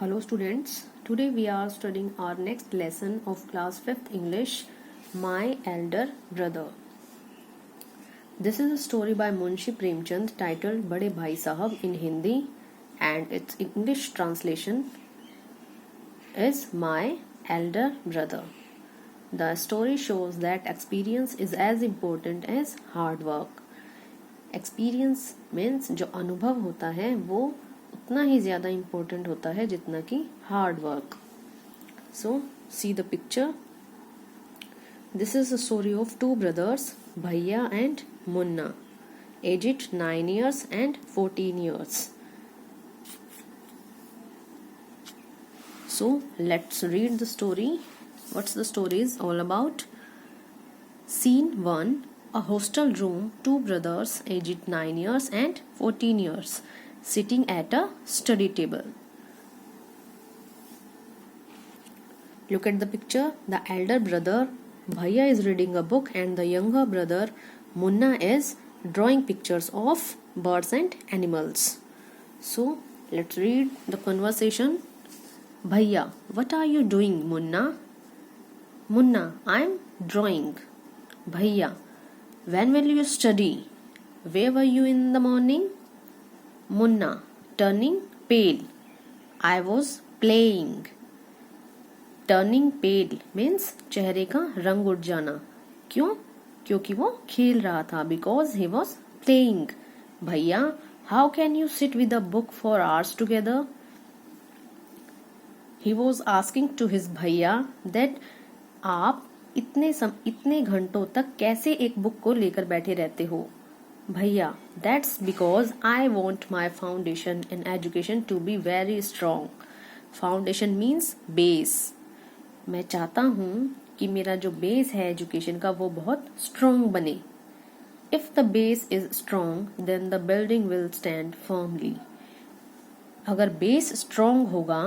Hello students, today we are studying our next lesson of class 5th English, My Elder Brother. This is a story by Munshi Premchand titled Bade Bhai Sahab in Hindi, and its English translation is My Elder Brother. The story shows that experience is as important as hard work. Experience means जो अनुभव होता है वो उतना ही ज़्यादा important होता है जितना कि hard work. So see the picture. This is the story of two brothers, भैया and Munna, aged 9 years and 14 years. So let's read the story. What's the story is all about? Scene 1. A hostel room, two brothers aged 9 years and 14 years sitting at a study table. Look at the picture. The elder brother Bhaiya is reading a book and the younger brother Munna is drawing pictures of birds and animals. So let's read the conversation. Bhaiya, what are you doing, Munna? Munna, I'm drawing. Bhaiya, when will you study? Where were you in the morning? Munna, turning pale. I was playing. Turning pale means चेहरे का रंग उड़ जाना. क्यों? क्योंकि वो खेल रहा था. Because he was playing. भैया, how can you sit with a book for hours together? He was asking to his भैया that आप इतने घंटों तक कैसे एक बुक को लेकर बैठे रहते हो. भैया, that's because I want my foundation in education to be very strong. Foundation means base. मैं चाहता हूँ कि मेरा जो बेस है एजुकेशन का वो बहुत स्ट्रॉन्ग बने. If the base is strong, then the building will stand firmly. अगर बेस स्ट्रॉन्ग होगा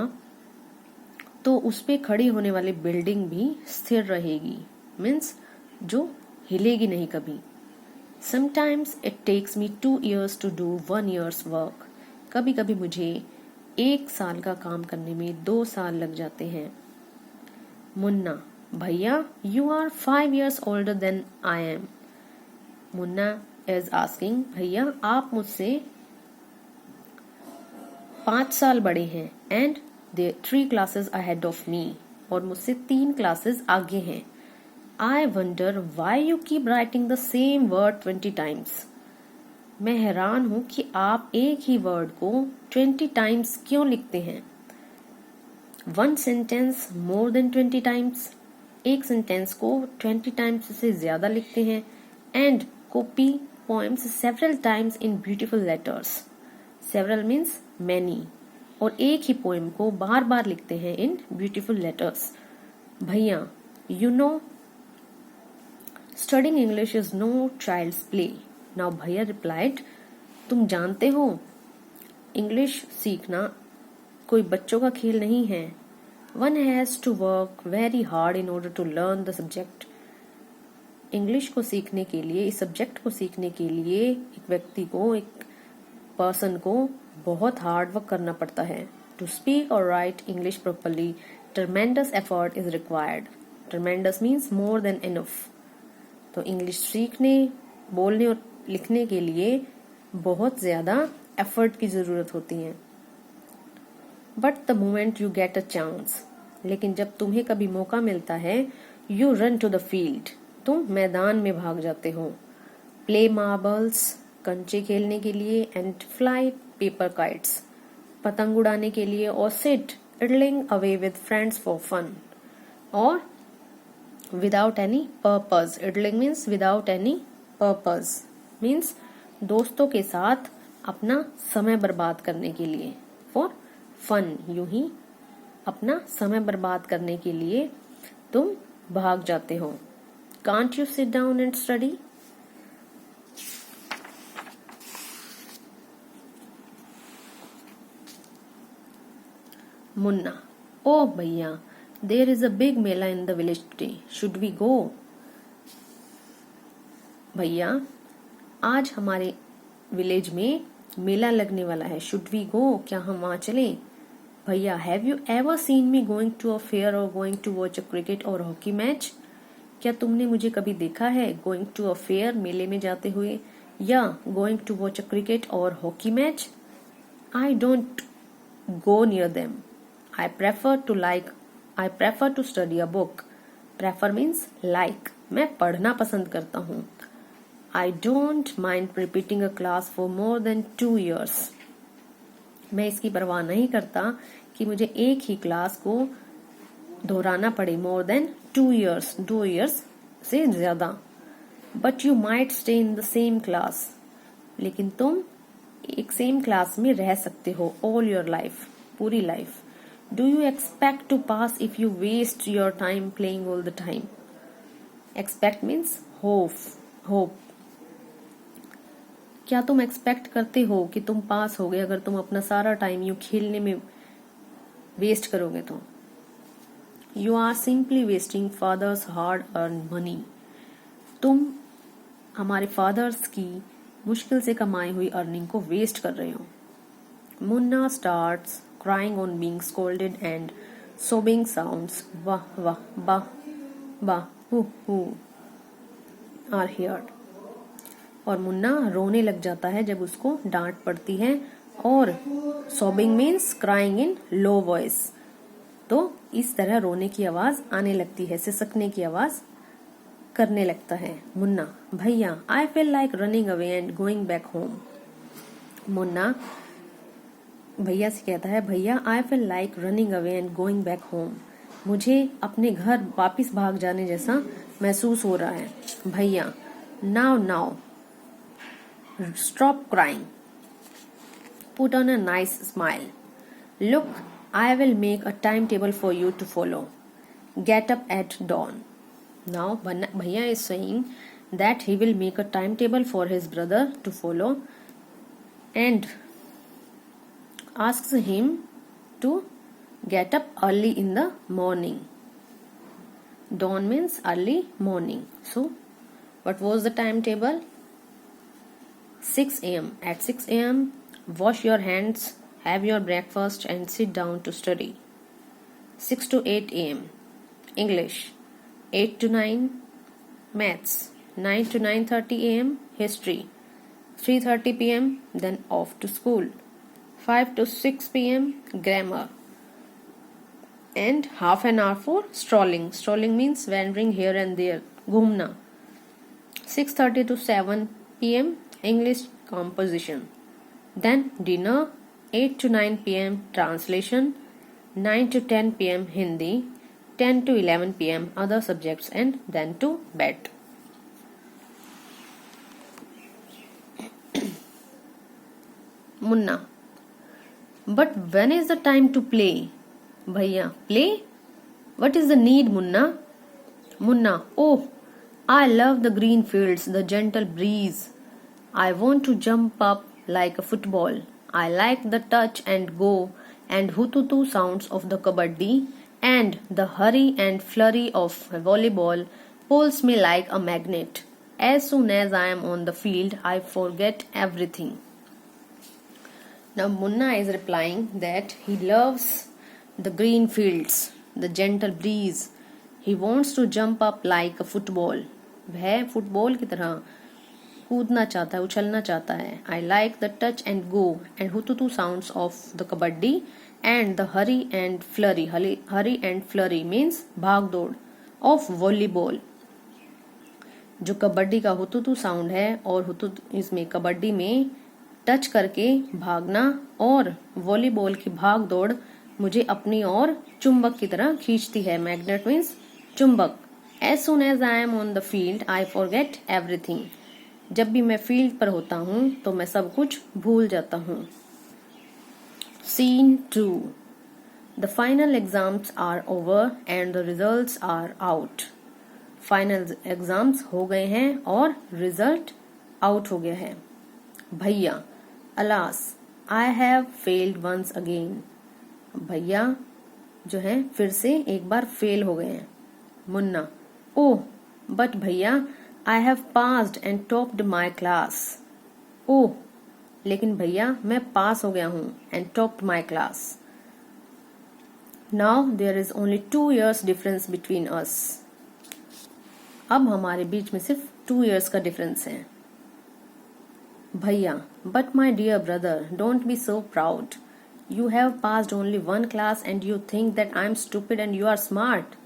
तो उस पे खड़ी होने वाली बिल्डिंग भी स्थिर रहेगी. मीन्स जो हिलेगी नहीं कभी. Sometimes it takes me 2 years to do 1 year's work. कभी कभी मुझे 1 साल का काम करने में 2 साल लग जाते हैं. मुन्ना, भैया, you are 5 years older than I am. Munna is asking, भैया आप मुझसे 5 साल बड़े हैं. And they 3 classes ahead of me. और मुझसे 3 क्लासेस आगे हैं. I wonder why you keep writing the same word 20 times. मैं हैरान हूँ कि आप एक ही वर्ड को 20 times क्यों लिखते हैं. One sentence more than 20 times. एक सेंटेंस को 20 times से ज्यादा लिखते हैं. And copy poems several times in beautiful letters. Several means many. और एक ही पोएम को बार बार लिखते हैं in beautiful letters. भैया, you know Studying English is no child's play. Now Bhaiya replied, तुम जानते हो इंग्लिश सीखना कोई बच्चों का खेल नहीं है. One has to work very hard in order to learn the subject. English को सीखने के लिए, इस सब्जेक्ट को सीखने के लिए एक व्यक्ति को, एक पर्सन को बहुत हार्ड वर्क करना पड़ता है. To speak or write English properly, tremendous effort is required. Tremendous means more than enough. तो इंग्लिश सीखने, बोलने और लिखने के लिए बहुत ज़्यादा एफर्ट की ज़रूरत होती है. But the moment you get a chance, लेकिन जब तुम्हें कभी मौका मिलता है, you run to the field, तुम मैदान में भाग जाते हो. प्ले मार्बल्स, कंचे खेलने के लिए, एंड फ्लाई पेपर काइट्स, पतंग उड़ाने के लिए, और sit idling away with friends for fun, और without any purpose. Idling means without any purpose. Means दोस्तों के साथ अपना समय बर्बाद करने के लिए. For fun. यूं ही अपना समय बर्बाद करने के लिए तुम भाग जाते हो. Can't you sit down and study? Munna, ओ भैया, There is a big mela in the village today. Should we go? भैया, आज हमारे विलेज में मेला लगने वाला है. Should we go? क्या हम वहाँ चलें? भैया, have you ever seen me going to a fair or going to watch a cricket or hockey match? क्या तुमने मुझे कभी देखा है गोइंग टू अ फेयर, मेले में जाते हुए, या going to watch a cricket or hockey match? I don't go near them. I prefer to study a book. Prefer means like. मैं पढ़ना पसंद करता हूँ. I don't mind repeating a class for more than 2 years. मैं इसकी परवाह नहीं करता कि मुझे एक ही क्लास को दोहराना पड़े. More than 2 years. 2 years से ज्यादा. But you might stay in the same class. लेकिन तुम एक सेम क्लास में रह सकते हो ऑल योर लाइफ, पूरी life. Do you expect to pass if you waste your time playing all the time? Expect means hope. क्या तुम एक्सपेक्ट करते हो कि तुम पास होगे अगर तुम अपना सारा टाइम यूं खेलने में वेस्ट करोगे तो? You are simply wasting father's hard earn money. तुम हमारे फादर्स की मुश्किल से कमाई हुई अर्निंग को वेस्ट कर रहे हो. Munna starts crying on being scolded and सोबिंग sounds वाह वाह बा बा हु आर हियर्ड. और मुन्ना रोने लग जाता है जब उसको डांट पड़ती है. और सोबिंग means crying in low voice. तो इस तरह रोने की आवाज आने लगती है, सिसकने की आवाज करने लगता है मुन्ना. भैया, I feel like running away and going back home. Munna भैया से कहता है, भैया, I feel like running away and going back home. मुझे अपने घर वापस भाग जाने जैसा महसूस हो रहा है. भैया, now stop crying. Put on a nice smile. Look, I will make a time table for you to follow. Get up at dawn. Now Bhaiya is saying that he will make a timetable for his brother to follow and asks him to get up early in the morning. Dawn means early morning. So what was the timetable? 6 a.m. At 6 a.m. wash your hands, have your breakfast and sit down to study. 6 to 8 a.m. English. 8 to 9 maths, 9 to 9:30 a.m. history, 3:30 p.m. then off to school, 5 to 6 p.m. grammar, and half an hour for strolling. Strolling means wandering here and there, घूमना. 6:30 to 7 p.m. English composition, then dinner. 8 to 9 p.m. translation, 9 to 10 p.m. Hindi, 10 to 11 p.m. other subjects, and then to bed. Munna. But when is the time to play? Bhaiya, play? What is the need, Munna? Munna, oh, I love the green fields, the gentle breeze. I want to jump up like a football. I like the touch and go and hututu sounds of the kabaddi, and the hurry and flurry of volleyball pulls me like a magnet. As soon as I am on the field, I forget everything. Now Munna is replying that he loves the green fields, the gentle breeze. He wants to jump up like a football. वह football की तरह कूदना चाहता है, उछलना चाहता है. I like the touch and go and hututu sounds of the kabaddi and the hurry and flurry. Hurry and flurry means भाग दौड़ of volleyball. जो कबड्डी का हुतुतु साउंड है और हुतुतु इसमें कबड्डी में टच करके भागना और वॉलीबॉल की भाग दौड़ मुझे अपनी ओर चुंबक की तरह खींचती है. मैग्नेट मीन्स चुंबक. As soon as I am on the field, I forget everything. जब भी मैं फील्ड पर होता हूँ तो मैं सब कुछ भूल जाता हूँ. Scene 2. The final exams are over and the results are out. Final exams हो गए हैं और रिजल्ट आउट हो गया है. भैया, alas, I have failed once again. भैया जो है फिर से एक बार फेल हो गए हैं. मुन्ना, ओह, बट भैया, I have passed and topped my class. ओह, लेकिन भैया मैं पास हो गया हूँ. and topped my class. Now there is only 2 years difference between us. अब हमारे बीच में सिर्फ 2 years का difference है. भैया, but my dear brother, don't be so proud. You have passed only one class and you think that I'm stupid and you are smart.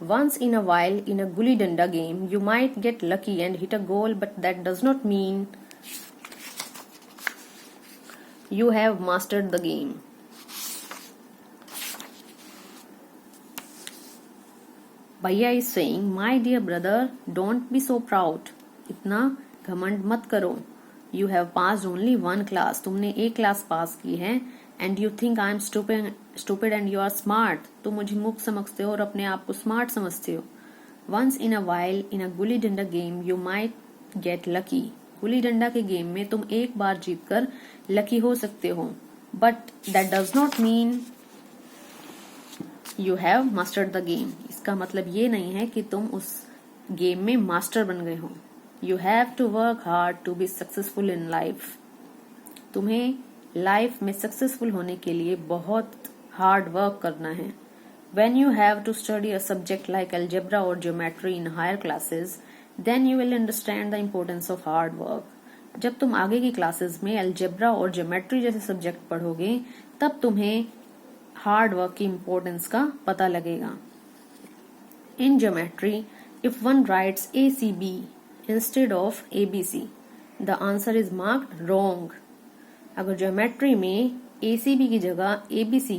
Once in a while, in a gully danda game, you might get lucky and hit a goal, but that does not mean you have mastered the game. Bhaiya is saying, my dear brother, don't be so proud. इतना घमंड मत करो. You have passed only one class. तुमने एक class pass की है. And you think I am stupid and you are smart. तुम मुझे मूर्ख समझते हो और अपने आप को स्मार्ट समझते हो. Once in a while, in a gulli danda game, you might get lucky. Gulli danda के गेम में तुम एक बार जीतकर लकी हो सकते हो. But that does not mean you have mastered the game. इसका मतलब ये नहीं है कि तुम उस गेम में मास्टर बन गए हो. You have to work hard to be successful in life. तुम्हें लाइफ में सक्सेसफुल होने के लिए बहुत हार्ड वर्क करना है. When you have to study a subject like algebra or geometry in higher classes, then you will understand the importance of hard work. जब तुम आगे की क्लासेस में अलजेब्रा और ज्योमेट्री जैसे सब्जेक्ट पढ़ोगे, तब तुम्हें हार्ड वर्क की इम्पोर्टेंस का पता लगेगा. In geometry, if one writes ACB instead of ABC, the answer is marked wrong. अगर ज्योमेट्री में ACB की जगह ABC,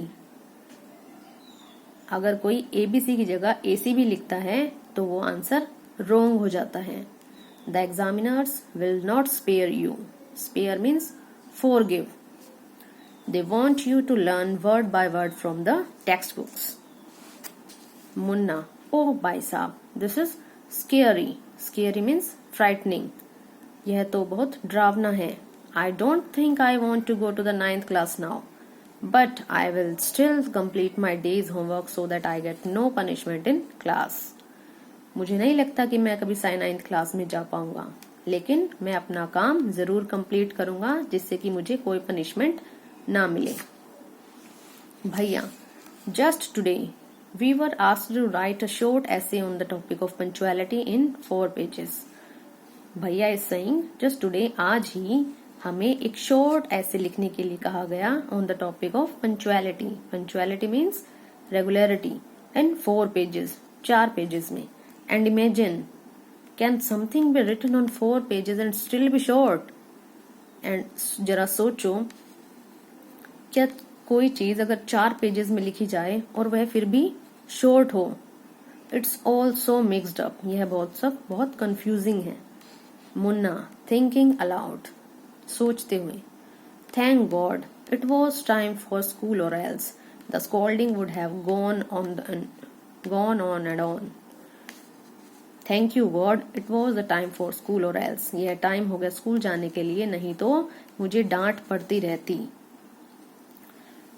अगर कोई ABC की जगह ACB लिखता है तो वो आंसर रॉन्ग हो जाता है. The examiners will not spare you. Spare means forgive. They want you to learn word by word from the textbooks. Munna, oh bhai साहब, this is scary. Scary means frightening. यह तो बहुत डरावना है. I don't think I want to go to the 9th class now. But I will still complete my day's homework so that I get no punishment in class. मुझे नहीं लगता कि मैं कभी 9th क्लास में जा पाऊंगा, लेकिन मैं अपना काम जरूर कंप्लीट करूंगा जिससे कि मुझे कोई पनिशमेंट ना मिले. भैया, just today we were asked to write a short essay on the topic of punctuality in 4 pages. भैया is saying, just today, आज ही हमें एक शॉर्ट ऐसे लिखने के लिए कहा गया on the topic of punctuality. Punctuality means regularity in 4 pages, 4 pages में. And imagine, can something be written on 4 pages and still be short? And जरा सोचो, क्या कोई चीज अगर 4 पेजेस में लिखी जाए और वह फिर भी शॉर्ट हो? It's all so mixed up. यह बहुत कंफ्यूजिंग है. मुन्ना, thinking aloud, सोचते हुए. Thank God, it was time for school or else the scolding would have gone on and on. Thank you God, it was the time for school or else. यह time हो गया school जाने के लिए, नहीं तो मुझे डांट पड़ती रहती.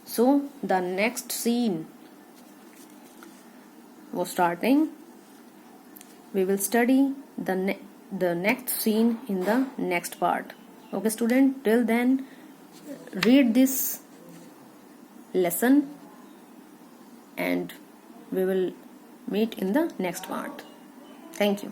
So the next scene was starting. We will study the next scene in the next part. Okay student, till then read this lesson and we will meet in the next part. Thank you.